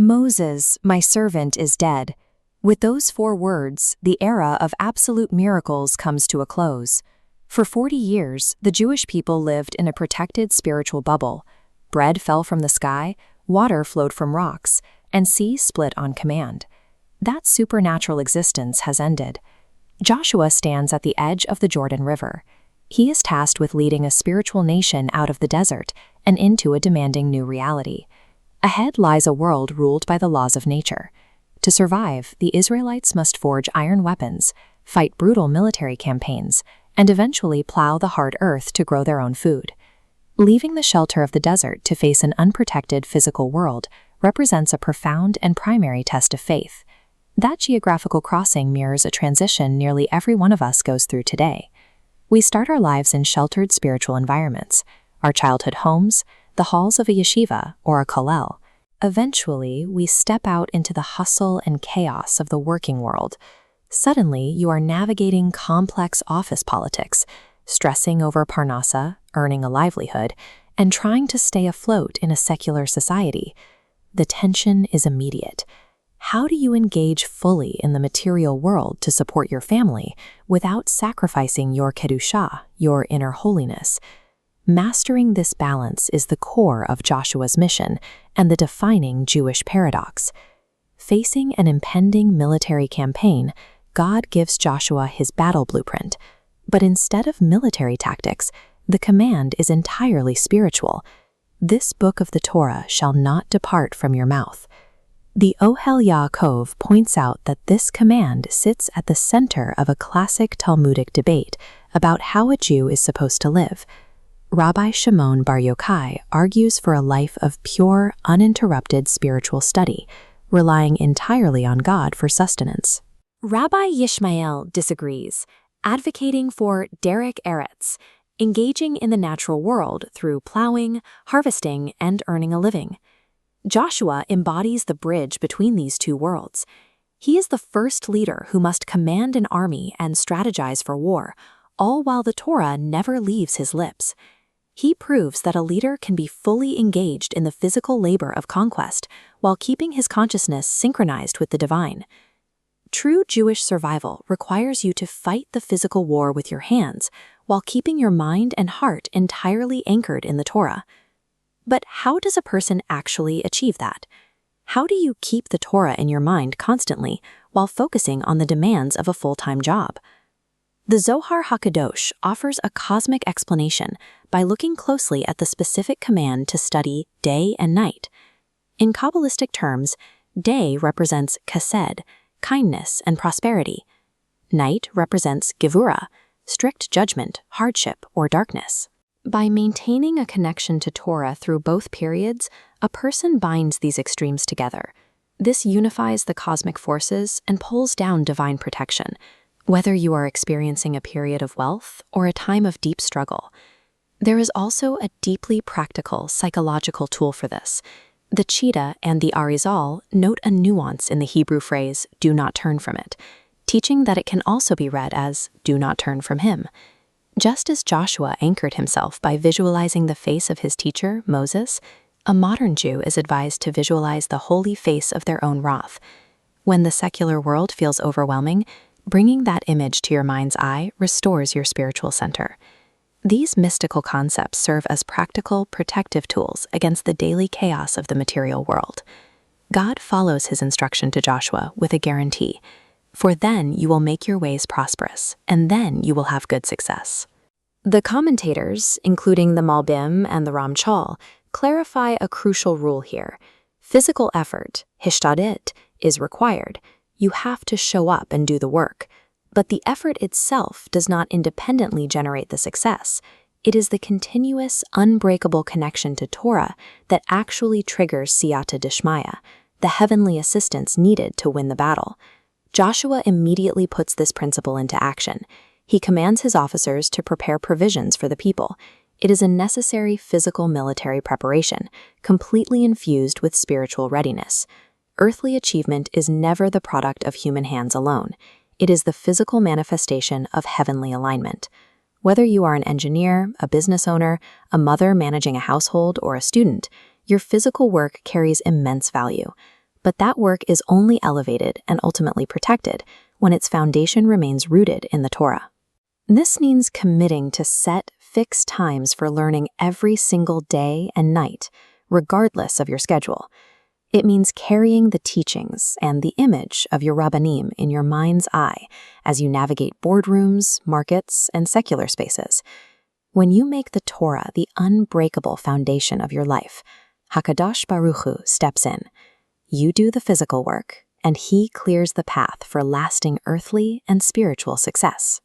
Moses, my servant, is dead. With those 4 words, the era of absolute miracles comes to a close. For 40 years, the Jewish people lived in a protected spiritual bubble. Bread fell from the sky, water flowed from rocks, and sea split on command. That supernatural existence has ended. Joshua stands at the edge of the Jordan River. He is tasked with leading a spiritual nation out of the desert and into a demanding new reality. Ahead lies a world ruled by the laws of nature. To survive, the Israelites must forge iron weapons, fight brutal military campaigns, and eventually plow the hard earth to grow their own food. Leaving the shelter of the desert to face an unprotected physical world represents a profound and primary test of faith. That geographical crossing mirrors a transition nearly every one of us goes through today. We start our lives in sheltered spiritual environments, our childhood homes, the halls of a yeshiva or a kollel. Eventually, we step out into the hustle and chaos of the working world. Suddenly, you are navigating complex office politics, stressing over parnassa, earning a livelihood, and trying to stay afloat in a secular society. The tension is immediate. How do you engage fully in the material world to support your family without sacrificing your kedushah, your inner holiness? Mastering this balance is the core of Joshua's mission and the defining Jewish paradox. Facing an impending military campaign, God gives Joshua his battle blueprint. But instead of military tactics, the command is entirely spiritual. This book of the Torah shall not depart from your mouth. The Ohel Yaakov points out that this command sits at the center of a classic Talmudic debate about how a Jew is supposed to live. Rabbi Shimon Bar Yochai argues for a life of pure, uninterrupted spiritual study, relying entirely on God for sustenance. Rabbi Yishmael disagrees, advocating for derek eretz, engaging in the natural world through plowing, harvesting, and earning a living. Joshua embodies the bridge between these two worlds. He is the first leader who must command an army and strategize for war, all while the Torah never leaves his lips. He proves that a leader can be fully engaged in the physical labor of conquest while keeping his consciousness synchronized with the divine. True Jewish survival requires you to fight the physical war with your hands while keeping your mind and heart entirely anchored in the Torah. But how does a person actually achieve that? How do you keep the Torah in your mind constantly while focusing on the demands of a full-time job? The Zohar HaKadosh offers a cosmic explanation by looking closely at the specific command to study day and night. In Kabbalistic terms, day represents chesed, kindness and prosperity. Night represents gevura, strict judgment, hardship, or darkness. By maintaining a connection to Torah through both periods, a person binds these extremes together. This unifies the cosmic forces and pulls down divine protection, whether you are experiencing a period of wealth or a time of deep struggle. There is also a deeply practical psychological tool for this. The Cheetah and the Arizal note a nuance in the Hebrew phrase, "do not turn from it," teaching that it can also be read as, "do not turn from him." Just as Joshua anchored himself by visualizing the face of his teacher, Moses, a modern Jew is advised to visualize the holy face of their own wrath. When the secular world feels overwhelming, bringing that image to your mind's eye restores your spiritual center. These mystical concepts serve as practical, protective tools against the daily chaos of the material world. God follows his instruction to Joshua with a guarantee. For then you will make your ways prosperous, and then you will have good success. The commentators, including the Malbim and the Ramchal, clarify a crucial rule here. Physical effort, hishtadit, is required. You have to show up and do the work. But the effort itself does not independently generate the success. It is the continuous, unbreakable connection to Torah that actually triggers siyata dishmaya, the heavenly assistance needed to win the battle. Joshua immediately puts this principle into action. He commands his officers to prepare provisions for the people. It is a necessary physical military preparation, completely infused with spiritual readiness. Earthly achievement is never the product of human hands alone. It is the physical manifestation of heavenly alignment. Whether you are an engineer, a business owner, a mother managing a household, or a student, your physical work carries immense value. But that work is only elevated and ultimately protected when its foundation remains rooted in the Torah. This means committing to set, fixed times for learning every single day and night, regardless of your schedule. It means carrying the teachings and the image of your Rabbanim in your mind's eye as you navigate boardrooms, markets, and secular spaces. When you make the Torah the unbreakable foundation of your life, HaKadosh Baruch Hu steps in. You do the physical work, and he clears the path for lasting earthly and spiritual success.